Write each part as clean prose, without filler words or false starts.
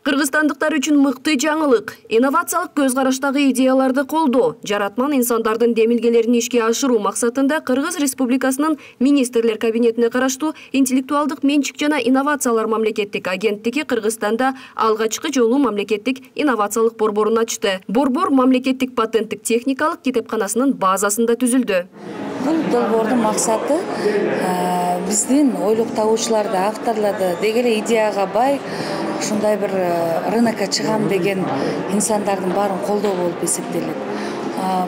Кыргызстандыктар үчүн мыкты жаңылык. Инновациялык көз караштагы идеяларды колдоо, жаратман инсандардын демилгелерин ишке ашыруу максатында Кыргыз Республикасынын Министрлер кабинетине караштуу интеллектуалдык менчик жана инновациялар мамлекеттик агенттиги Кыргызстанда алгачкы жолу мамлекеттик инновациялык борборун ачты. Борбор мамлекеттик патенттик техникалык китепканасынын базасында түзүлдү. Бул долбоордун максаты биздин ойлоп табуучуларды, авторлорду деги эле идеяга бай ушундай бир рынокко чыгам деген инсандардын баарын колдоо болуп эсептелет.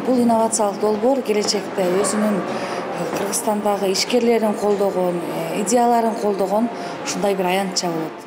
Бул инновациялык долбоор келечекте өзүнүн Кыргызстандагы ишкерлерин колдогон, идеяларын колдогон ушундай бир аянтча болот.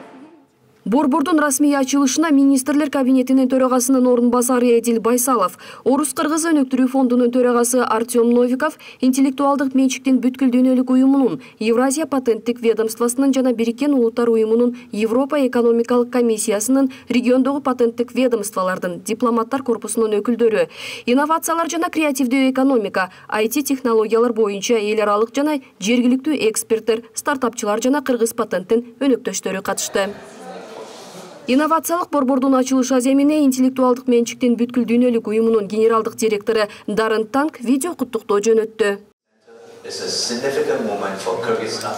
Борбордун расмий ачылышына Министрлер кабинетинин төрагасынын орун басары Эдил Байсалов, Орус-Кыргыз өнүктүрүү фондунун төрагасы Артем Новиков, интеллектуалдык менчиктин бүткүл дүйнөлүк уюмунун, Евразия патенттик ведомствосунун жана Бириккен Улуттар уюмунун Европа экономикалык комиссиясынын региондогу патенттик ведомстволордун дипломаттар корпусунун өкүлдөрү, инновациялар жана креативдүү экономика, IT технологиялар боюнча эл аралык жана жергиликтүү эксперттер, стартапчылар жана Кыргыз патенттин өнөктөштөрү катышты. Инновациялык борбордун ачылыш аземине интеллектуалдык менчиктин бүткүл дүйнөлүк уюмунун генералдык директору Дарын Танк видео куттуктоо жөнөттү. It's a significant moment for Kyrgyzstan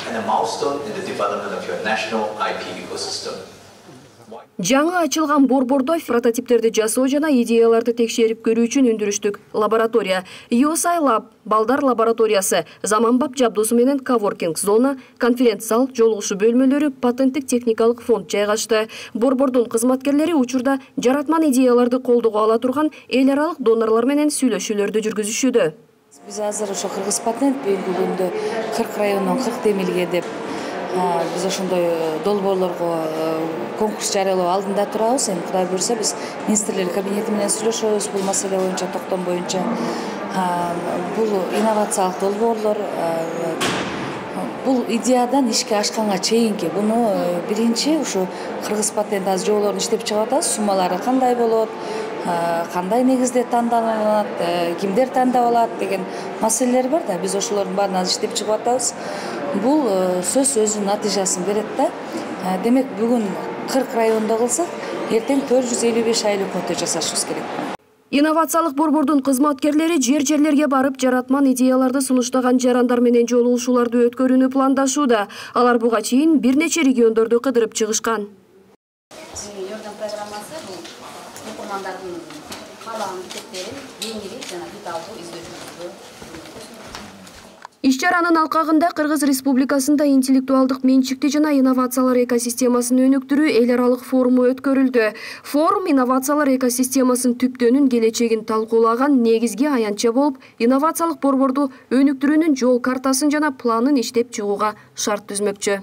and a milestone in the development of your national IP ecosystem. Жаңы ачылган борбордо прототиптерди жасоо жана идеяларды текшерип көрүү үчүн өндүрүштүк лаборатория, USI Lab, балдар лабораториясы, заманбап жабдуусу менен коворкинг зона, конференц-зал, жолугушуу бөлмөлөрү, патенттик техникалык фонд жайгашты. Борбордун кызматкерлери учурда жаратман идеяларды колдого ала турган эл аралык донорлор менен сүйлөшүүлөрдү жүргүзүшүүдө. Биз азыр ошо Кыргыз патент бүгүнкү күндө 40 райондон 40 демилге деп биз ошондой долбоорлорго конкурс жарыялоо алдында турабыз. Эми Кудай буйрса биз министрлер кабинети менен сүйлөшөбүз бул маселе боюнча, токтом боюнча. Бул инновациялык долбоорлор бул идеядан ишке ашканга чейинки. Буну биринчи ушу Кыргыз патент азыр жоболорун иштеп чыгып атабыз. Суммалары кандай болот, кандай негизде тандалат, кимдер тандап алат деген маселелер бар да. Биз ошолордун баарын азыр иштеп чыгып атабыз. Бул сөз өзүнүн натыйжасын берет да. Демек бүгүн 40 райондо кылсак, эртең 455 айлык өтө жасашыбыз керек. Инновациялык борбордун кызматкерлери жер-жерлерге барып, жаратман идеяларды сунуштаган жарандар менен жолугушууларды өткөрүүнү пландашууда. Алар буга чейин бир нече региондорду кыдырып чыгышкан. Жардам программасы бул окумандардын каалаган китептерин жеңил жана деталдуу издөшүбүздү. Иш-чаранын алкагында Кыргыз Республикасында интеллектуалдык менчикти жана инновациялар экосистемасын өнүктүрүү эл аралык форуму өткөрүлдү. Форум инновациялар экосистемасын түптөнүн келечегин талкуулаган негизги аянтча болуп, инновациялык борборду өнүктүрүүнүн жол картасын жана планын иштеп чыгууга шарт түзмөкчү.